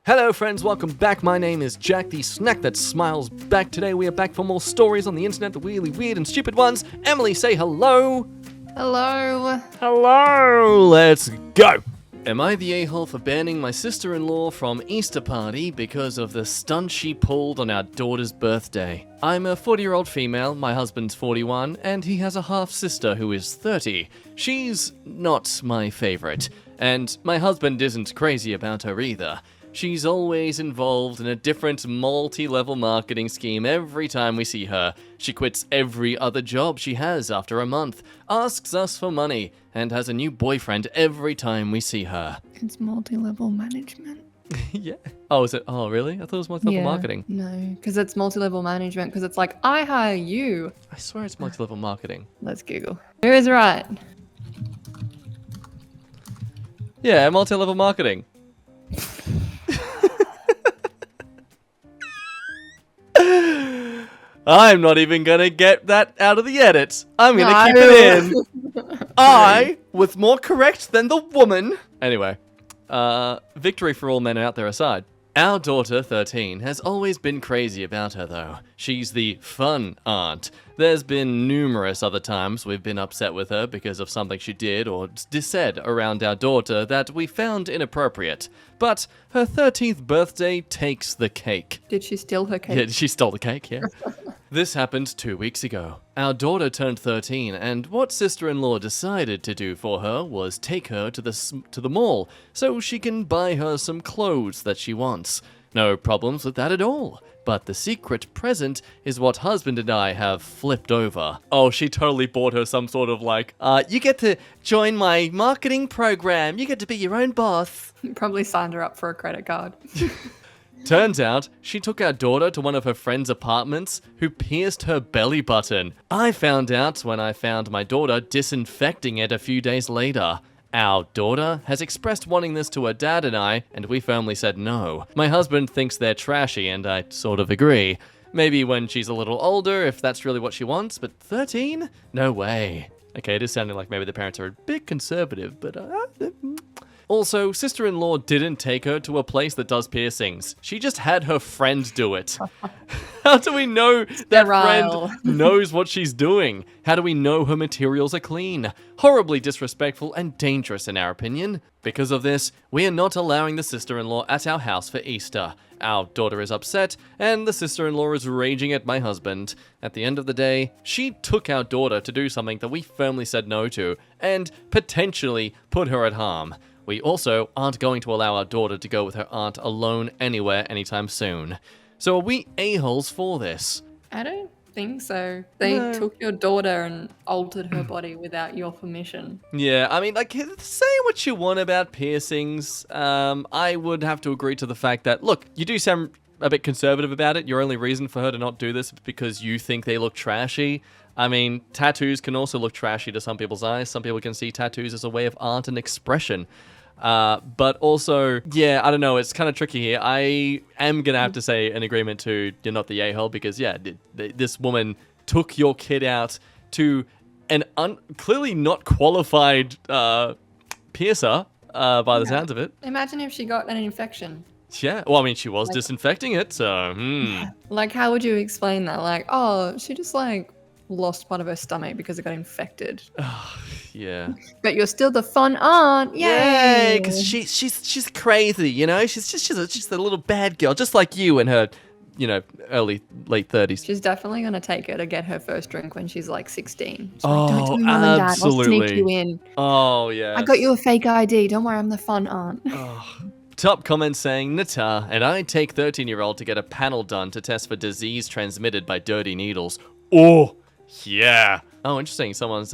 Hello friends, welcome back. My name is Jack, the snack that smiles back. Today we are back for more stories on the internet, the really weird and stupid ones. Emily, say hello. Hello. Hello, let's go. Am I the a-hole for banning my sister-in-law from Easter party because of the stunt she pulled on our daughter's birthday? I'm a 40-year-old female, my husband's 41, and he has a half-sister who is 30. She's not my favorite, and my husband isn't crazy about her either. She's always involved in a different multi-level marketing scheme every time we see her. She quits every other job she has after a month, asks us for money, and has a new boyfriend every time we see her. It's multi-level management. Yeah. Oh, is it? Oh, really? I thought it was multi-level marketing. No, because it's multi-level management, because it's like, I hire you. I swear it's multi-level marketing. Let's Google. Who is right? Yeah, multi-level marketing. I'm not even gonna get that out of the edit. I'm gonna keep it in. I was more correct than the woman. Anyway, victory for all men out there aside. Our daughter, 13, has always been crazy about her though. She's the fun aunt. There's been numerous other times we've been upset with her because of something she did or said around our daughter that we found inappropriate. But her 13th birthday takes the cake. Did she steal her cake? Yeah, she stole the cake, yeah. This happened 2 weeks ago. Our daughter turned 13, and what sister-in-law decided to do for her was take her to the mall so she can buy her some clothes that she wants. No problems with that at all. But the secret present is what husband and I have flipped over. Oh, she totally bought her some sort of like, you get to join my marketing program. You get to be your own boss. Probably signed her up for a credit card. Turns out, she took our daughter to one of her friend's apartments who pierced her belly button. I found out when I found my daughter disinfecting it a few days later. Our daughter has expressed wanting this to her dad and I, and we firmly said no. My husband thinks they're trashy, and I sort of agree. Maybe when she's a little older, if that's really what she wants, but 13? No way. Okay, it is sounding like maybe the parents are a bit conservative, but Also, sister-in-law didn't take her to a place that does piercings. She just had her friend do it. How do we know that friend knows what she's doing? How do we know her materials are clean? Horribly disrespectful and dangerous in our opinion. Because of this, we are not allowing the sister-in-law at our house for Easter. Our daughter is upset, and the sister-in-law is raging at my husband. At the end of the day, she took our daughter to do something that we firmly said no to, and potentially put her at harm. We also aren't going to allow our daughter to go with her aunt alone anywhere anytime soon. So are we a-holes for this? I don't think so. They took your daughter and altered her body without your permission. Yeah, I mean, like, say what you want about piercings. I would have to agree to the fact that, look, you do sound a bit conservative about it. Your only reason for her to not do this is because you think they look trashy. I mean, tattoos can also look trashy to some people's eyes. Some people can see tattoos as a way of art and expression. But also, yeah, I don't know, it's kind of tricky here. I am going to have to say an agreement to you're not the a-hole because, yeah, this woman took your kid out to an clearly not qualified piercer by the sounds of it. Imagine if she got an infection. Yeah, well, I mean, she was disinfecting it, so, Like, how would you explain that? Like, oh, she just, like, lost part of her stomach because it got infected. Yeah. But you're still the fun aunt. Yay! Because she's crazy, you know? She's just a little bad girl, just like you in her, late 30s. She's definitely going to take her to get her first drink when she's like 16. She's Oh, like, don't tell mum and dad, I'll sneak you in. Oh, yeah. I got you a fake ID. Don't worry, I'm the fun aunt. Top comment saying, Nata, and I take 13-year-old to get a panel done to test for disease transmitted by dirty needles. Oh, yeah. Oh, interesting. Someone's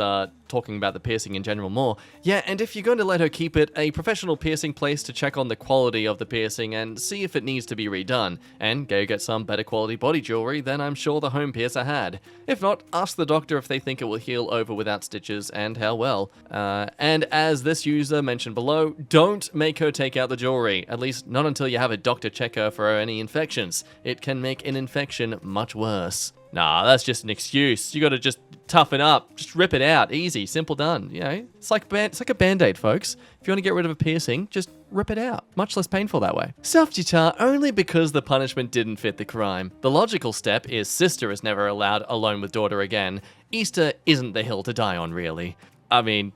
talking about the piercing in general more. Yeah, and if you're going to let her keep it, a professional piercing place to check on the quality of the piercing and see if it needs to be redone, and go get some better quality body jewelry than I'm sure the home piercer had. If not, ask the doctor if they think it will heal over without stitches and how well. And as this user mentioned below, don't make her take out the jewelry, at least not until you have a doctor check her for any infections. It can make an infection much worse. Nah, that's just an excuse. You gotta just toughen up. Just rip it out. Easy. Simple done. You know, it's like a Band-Aid, folks. If you want to get rid of a piercing, just rip it out. Much less painful that way. Self-guitar only because the punishment didn't fit the crime. The logical step is sister is never allowed alone with daughter again. Easter isn't the hill to die on, really. I mean,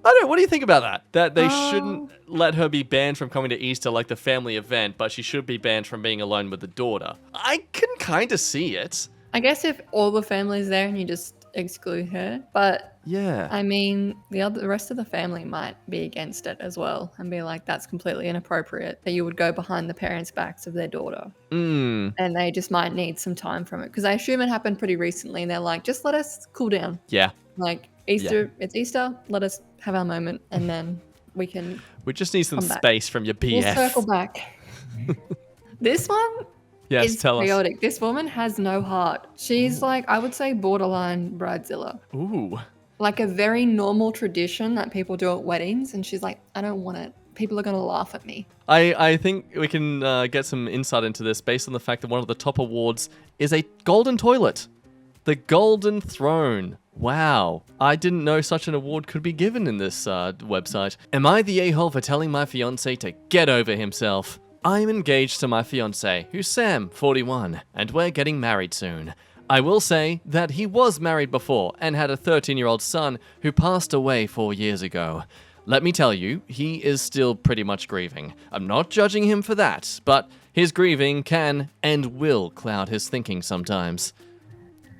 I don't know, what do you think about that? That they shouldn't let her be banned from coming to Easter like the family event, but she should be banned from being alone with the daughter. I can kind of see it. I guess if all the family's there and you just exclude her, but Yeah. I mean, the rest of the family might be against it as well and be like, that's completely inappropriate that you would go behind the parents' backs of their daughter. And they just might need some time from it. Because I assume it happened pretty recently and they're like, just let us cool down. Yeah. Like, Easter, it's Easter, let us have our moment and then we can. We just need some space from your BF. We'll circle back. This one is chaotic. This woman has no heart. She's like, I would say borderline bridezilla. Ooh. Like a very normal tradition that people do at weddings. And she's like, I don't want it. People are going to laugh at me. I think we can get some insight into this based on the fact that one of the top awards is a golden toilet. The Golden Throne. Wow. I didn't know such an award could be given in this website. Am I the a-hole for telling my fiancé to get over himself? I'm engaged to my fiancé, who's Sam, 41, and we're getting married soon. I will say that he was married before and had a 13-year-old son who passed away 4 years ago. Let me tell you, he is still pretty much grieving. I'm not judging him for that, but his grieving can and will cloud his thinking sometimes.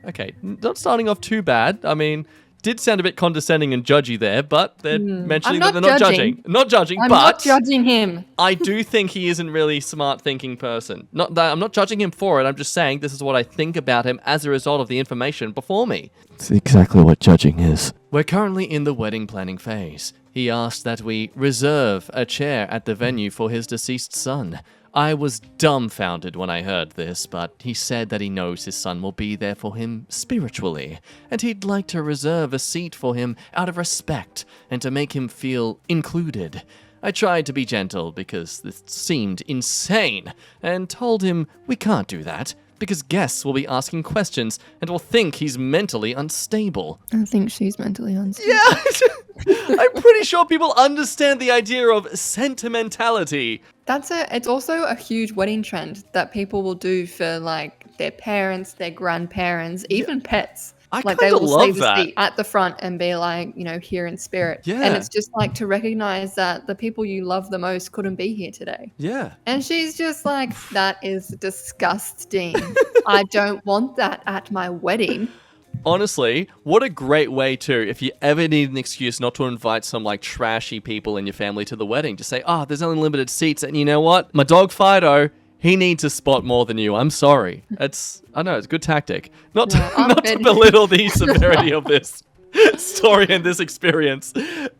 Okay, not starting off too bad. I mean, did sound a bit condescending and judgy there, but they're mentioning that they're not judging. Not judging, I'm but not judging him. I do think he isn't really a smart thinking person. Not that I'm not judging him for it. I'm just saying this is what I think about him as a result of the information before me. It's exactly what judging is. We're currently in the wedding planning phase. He asked that we reserve a chair at the venue for his deceased son. I was dumbfounded when I heard this, but he said that he knows his son will be there for him spiritually, and he'd like to reserve a seat for him out of respect and to make him feel included. I tried to be gentle because this seemed insane, and told him we can't do that, because guests will be asking questions and will think he's mentally unstable. I think she's mentally unstable. Yeah! I'm pretty sure people understand the idea of sentimentality. It's also a huge wedding trend that people will do for like their parents, their grandparents, even pets. I like kind they of will love save that. a seat at the front and be like, here in spirit. Yeah. And it's just like to recognize that the people you love the most couldn't be here today. Yeah. And she's just like, that is disgusting. I don't want that at my wedding. Honestly, what a great way to, if you ever need an excuse not to invite some like trashy people in your family to the wedding, just say, there's only limited seats, and you know what? My dog Fido, he needs a spot more than you. I'm sorry. I know, it's a good tactic. Not to belittle the severity of this story and this experience,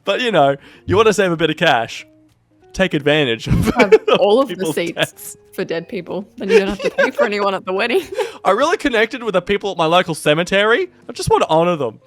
but you want to save a bit of cash. Take advantage of all of the seats deaths. For dead people, then you don't have to pay for anyone at the wedding. I really connected with the people at my local cemetery. I just want to honor them.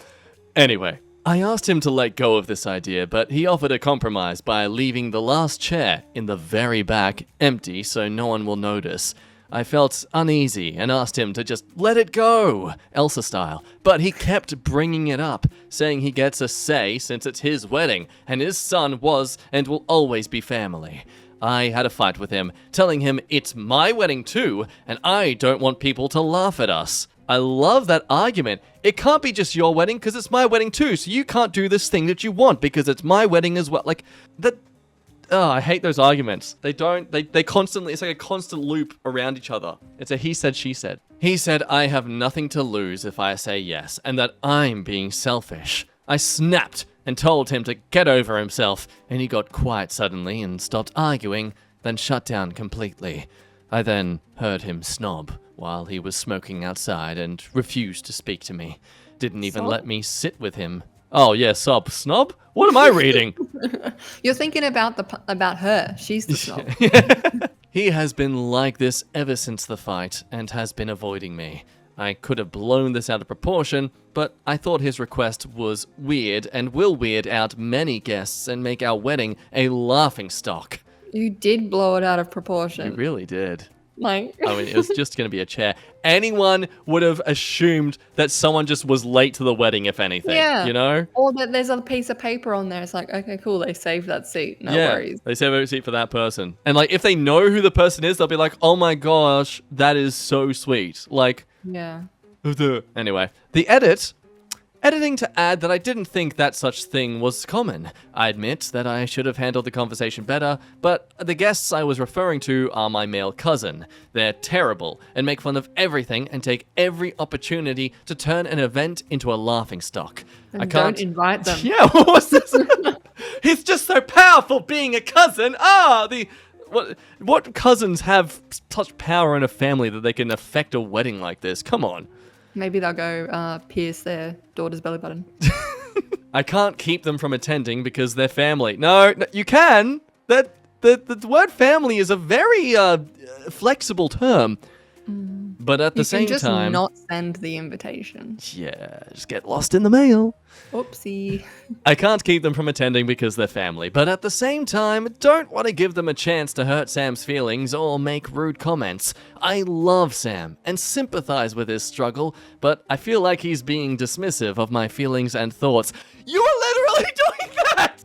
Anyway, I asked him to let go of this idea, but he offered a compromise by leaving the last chair in the very back empty so no one will notice. I felt uneasy and asked him to just let it go, Elsa style, but he kept bringing it up, saying he gets a say since it's his wedding, and his son was and will always be family. I had a fight with him, telling him it's my wedding too, and I don't want people to laugh at us. I love that argument. It can't be just your wedding because it's my wedding too, so you can't do this thing that you want because it's my wedding as well. Like, that... Oh, I hate those arguments. They constantly, it's like a constant loop around each other. It's a he said, she said. He said, I have nothing to lose if I say yes, and that I'm being selfish. I snapped and told him to get over himself, and he got quiet suddenly and stopped arguing, then shut down completely. I then heard him snob while he was smoking outside and refused to speak to me. Didn't even let me sit with him. Oh, yeah, snob? What am I reading? You're thinking about her. She's the snob. He has been like this ever since the fight and has been avoiding me. I could have blown this out of proportion, but I thought his request was weird and will weird out many guests and make our wedding a laughingstock. You did blow it out of proportion. You really did. Like, I mean, it was just going to be a chair. Anyone would have assumed that someone just was late to the wedding, if anything. yeah. You know? Or that there's a piece of paper on there. It's like, okay, cool. They saved that seat. No worries. They save a seat for that person. And like, if they know who the person is, they'll be like, oh my gosh, that is so sweet. Like, Yeah. anyway, the editing to add that I didn't think that such thing was common. I admit that I should have handled the conversation better, but the guests I was referring to are my male cousin. They're terrible and make fun of everything and take every opportunity to turn an event into a laughingstock. And I can't don't invite them. Yeah, what was this? He's just so powerful being a cousin. What cousins have such power in a family that they can affect a wedding like this? Come on. Maybe they'll go pierce their daughter's belly button. I can't keep them from attending because they're family. No, you can. The word family is a very flexible term. But at the same You can just time, not send the invitation. yeah, just get lost in the mail. Oopsie. I can't keep them from attending because they're family, but at the same time, don't want to give them a chance to hurt Sam's feelings or make rude comments. I love Sam and sympathize with his struggle, but I feel like he's being dismissive of my feelings and thoughts. You are literally doing that!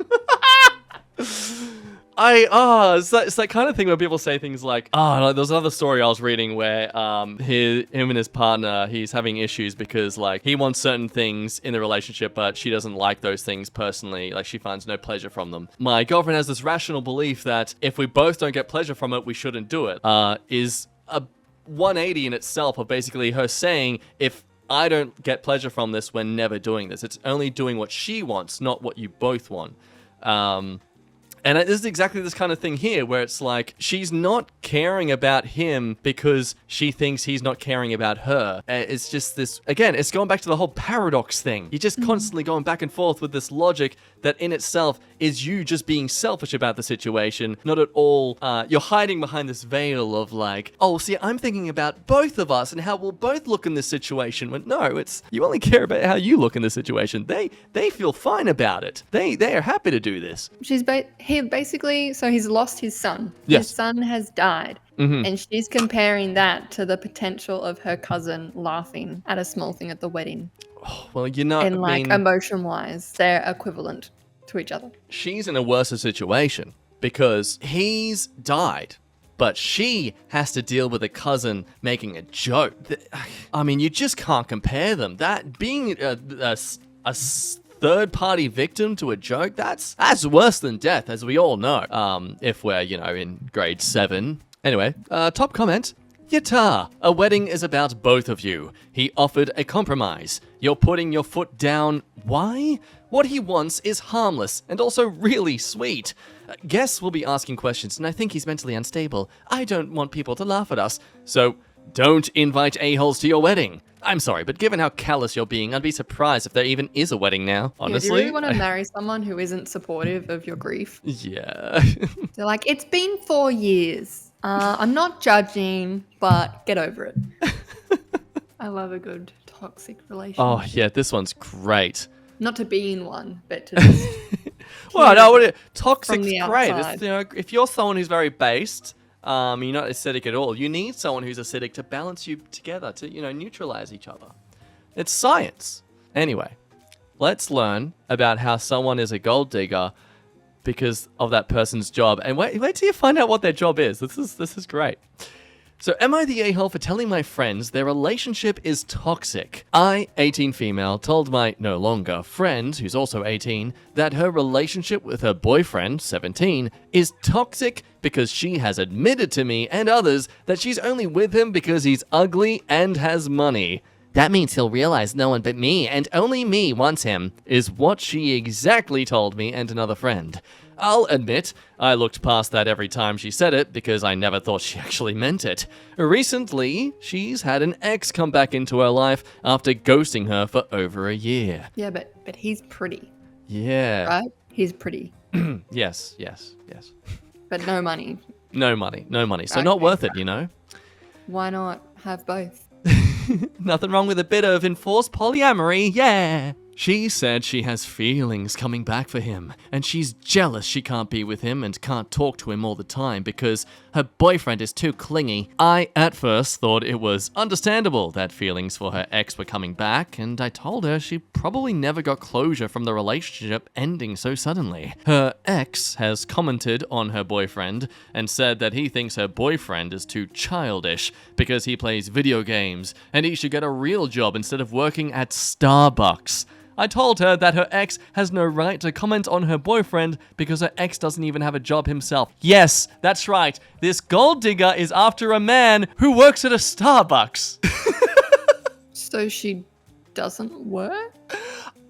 It's that kind of thing where people say things like, like there's another story I was reading where him and his partner, he's having issues because like he wants certain things in the relationship, but she doesn't like those things personally. Like she finds no pleasure from them. My girlfriend has this rational belief that if we both don't get pleasure from it, we shouldn't do it. Is a 180 in itself of basically her saying, if I don't get pleasure from this, we're never doing this. It's only doing what she wants, not what you both want. And this is exactly this kind of thing here, where it's like, she's not caring about him because she thinks he's not caring about her. It's just this, again, it's going back to the whole paradox thing. You're just constantly going back and forth with this logic that in itself is you just being selfish about the situation, not at all, you're hiding behind this veil of like, oh, see, I'm thinking about both of us and how we'll both look in this situation. When no, it's, you only care about how you look in this situation. They feel fine about it. They are happy to do this. He basically, so he's lost his son. Yes. His son has died. Mm-hmm. And she's comparing that to the potential of her cousin laughing at a small thing at the wedding. Well, you know, And like emotion-wise, they're equivalent to each other. She's in a worse situation because he's died, but she has to deal with a cousin making a joke. I mean, you just can't compare them. That being a third-party victim to a joke, that's worse than death, as we all know. If we're, in grade 7. Anyway, top comment. Yatta, a wedding is about both of you. He offered a compromise. You're putting your foot down. Why? What he wants is harmless and also really sweet. Guests will be asking questions, and I think he's mentally unstable. I don't want people to laugh at us. So, don't invite a-holes to your wedding. I'm sorry, but given how callous you're being, I'd be surprised if there even is a wedding now, honestly. Do you really want to marry someone who isn't supportive of your grief? Yeah. They're like, it's been 4 years. I'm not judging, but get over it. I love a good toxic relationship. Oh, yeah, this one's great. Not to be in one, but to just... Well, no, toxic's the great. outside. It's, if you're someone who's very based, you're not acidic at all, you need someone who's acidic to balance you together, to, neutralize each other. It's science. Anyway, let's learn about how someone is a gold digger because of that person's job. And wait till you find out what their job is. This is great. So, am I the a-hole for telling my friends their relationship is toxic? I, 18 female, told my no longer friend, who's also 18, that her relationship with her boyfriend, 17, is toxic because she has admitted to me and others that she's only with him because he's ugly and has money. That means he'll realize no one but me and only me wants him, is what she exactly told me and another friend. I'll admit, I looked past that every time she said it because I never thought she actually meant it. Recently, she's had an ex come back into her life after ghosting her for over a year. Yeah, but he's pretty. Yeah. Right? He's pretty. Yes. But no money. No money. So Okay. not worth it, Why not have both? Nothing wrong with a bit of enforced polyamory, yeah. She said she has feelings coming back for him, and she's jealous she can't be with him and can't talk to him all the time because her boyfriend is too clingy. I, at first, thought it was understandable that feelings for her ex were coming back, and I told her she probably never got closure from the relationship ending so suddenly. Her ex has commented on her boyfriend and said that he thinks her boyfriend is too childish because he plays video games, and he should get a real job instead of working at Starbucks. I told her that her ex has no right to comment on her boyfriend because her ex doesn't even have a job himself. Yes, that's right. This gold digger is after a man who works at a Starbucks. So she doesn't work?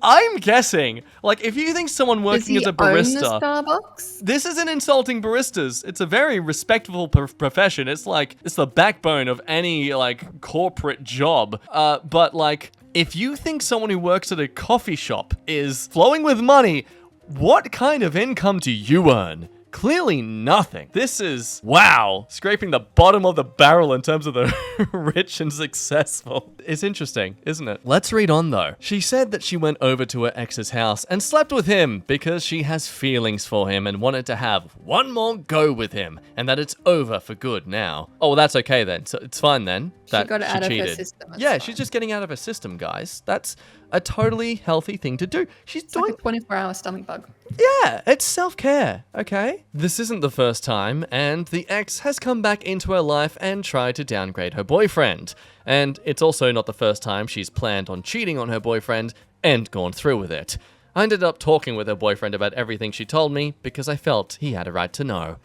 I'm guessing. Like, if you think someone working as a barista... Does he own the Starbucks? This isn't insulting baristas. It's a very respectable profession. It's the backbone of any, like, corporate job. But, like, if you think someone who works at a coffee shop is flowing with money, what kind of income do you earn? Clearly nothing. This is, wow, scraping the bottom of the barrel in terms of the rich and successful. It's interesting, isn't it? Let's read on though. She said that she went over to her ex's house and slept with him because she has feelings for him and wanted to have one more go with him, and that it's over for good now. Oh, well, that's okay then. So it's fine then. She got it out of her system. Yeah, she's just getting out of her system, guys. That's a totally healthy thing to do. She's doing like a 24-hour stomach bug. Yeah, it's self-care, okay? This isn't the first time, and the ex has come back into her life and tried to downgrade her boyfriend. And it's also not the first time she's planned on cheating on her boyfriend and gone through with it. I ended up talking with her boyfriend about everything she told me because I felt he had a right to know.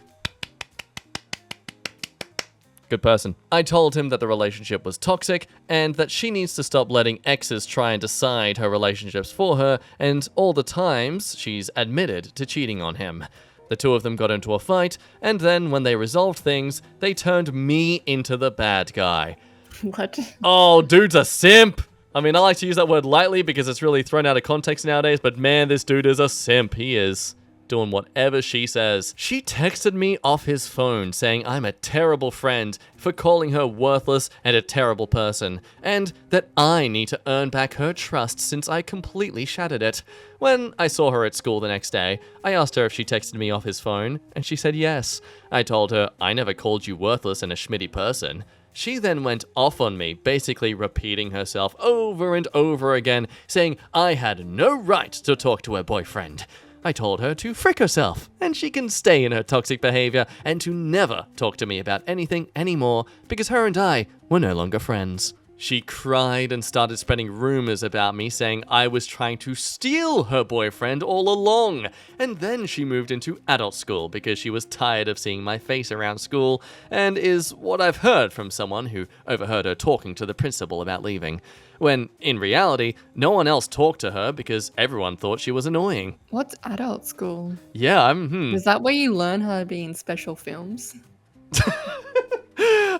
Good person. I told him that the relationship was toxic and that she needs to stop letting exes try and decide her relationships for her, and all the times she's admitted to cheating on him. The two of them got into a fight, and then when they resolved things, they turned me into the bad guy. What? Oh, dude's a simp! I mean, I like to use that word lightly because it's really thrown out of context nowadays, but man, this dude is a simp. He is. Doing whatever she says. She texted me off his phone saying I'm a terrible friend for calling her worthless and a terrible person, and that I need to earn back her trust since I completely shattered it. When I saw her at school the next day, I asked her if she texted me off his phone, and she said yes. I told her I never called you worthless and a schmitty person. She then went off on me, basically repeating herself over and over again, saying I had no right to talk to her boyfriend. I told her to frick herself, and she can stay in her toxic behavior and to never talk to me about anything anymore because her and I were no longer friends. She cried and started spreading rumors about me, saying I was trying to steal her boyfriend all along. And then she moved into adult school because she was tired of seeing my face around school, and is what I've heard from someone who overheard her talking to the principal about leaving. When, in reality, no one else talked to her because everyone thought she was annoying. What's adult school? Yeah, Is that where you learn how to be in special films?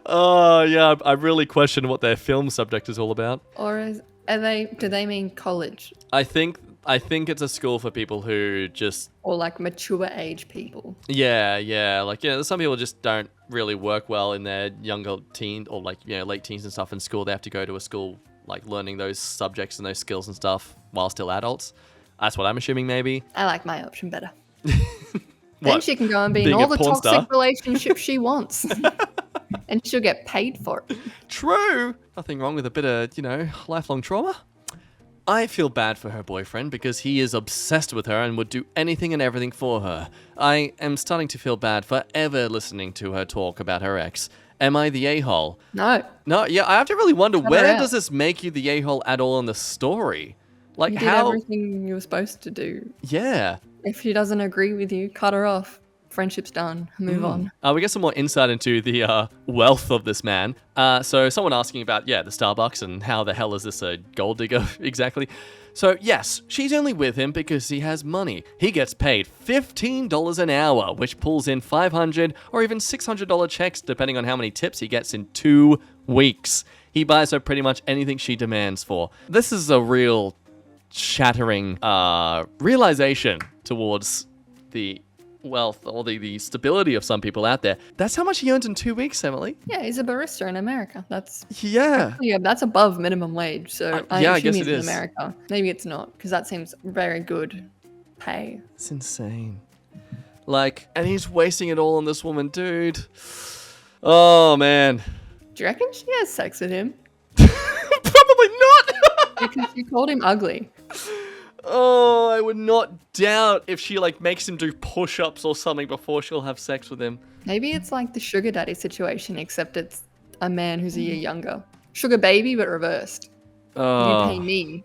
Oh, yeah, I really question what their film subject is all about. Or do they mean college? I think it's a school for people who just... Or like mature age people. Yeah, like, some people just don't really work well in their younger teen or like, late teens and stuff in school. They have to go to a school like learning those subjects and those skills and stuff while still adults. That's what I'm assuming, maybe. I like my option better. Then she can go and be in all the toxic relationships she wants. And she'll get paid for it. True. Nothing wrong with a bit of, lifelong trauma. I feel bad for her boyfriend because he is obsessed with her and would do anything and everything for her. I am starting to feel bad for ever listening to her talk about her ex. Am I the a-hole? No. No, yeah, I have to really wonder, where does this make you the a-hole at all in the story? Like, you did everything you were supposed to do. Yeah. If she doesn't agree with you, cut her off. Friendship's done. Move on. We get some more insight into the wealth of this man. So someone asking about, the Starbucks and how the hell is this a gold digger exactly? So yes, she's only with him because he has money. He gets paid $15 an hour, which pulls in $500 or even $600 checks depending on how many tips he gets in 2 weeks. He buys her pretty much anything she demands for. This is a real shattering realization towards the wealth or the stability of some people out there. That's how much he earns in 2 weeks, Emily. Yeah, he's a barista in America. Yeah. That's above minimum wage. So I I assume guess he's it in is. America. Maybe it's not, because that seems very good pay. It's insane. Like, and he's wasting it all on this woman, dude. Oh, man. Do you reckon she has sex with him? Probably not. Because she called him ugly. Oh, I would not doubt if she like makes him do push-ups or something before she'll have sex with him. Maybe it's like the sugar daddy situation, except it's a man who's a year younger. Sugar baby, but reversed. You pay me.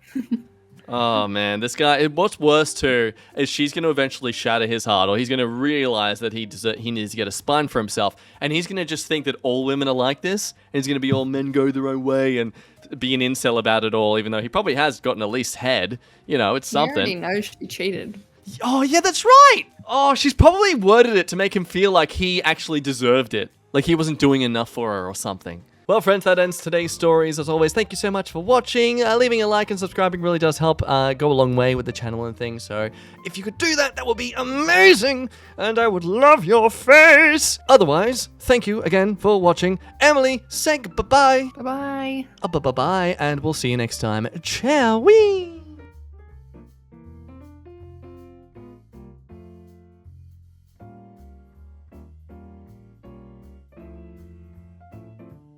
Oh man, this guy. What's worse too is she's going to eventually shatter his heart, or he's going to realize that he needs to get a spine for himself, and he's going to just think that all women are like this, and he's going to be all men go their own way and be an incel about it all, even though he probably has gotten at least head. You know, it's something. He already knows she cheated. Oh yeah, that's right. Oh, she's probably worded it to make him feel like he actually deserved it, like he wasn't doing enough for her or something. Well, friends, that ends today's stories. As always, thank you so much for watching. Leaving a like and subscribing really does help go a long way with the channel and things. So if you could do that, that would be amazing. And I would love your face. Otherwise, thank you again for watching. Emily, say bye-bye. Bye-bye. Bye-bye. And we'll see you next time. Ciao. Wee.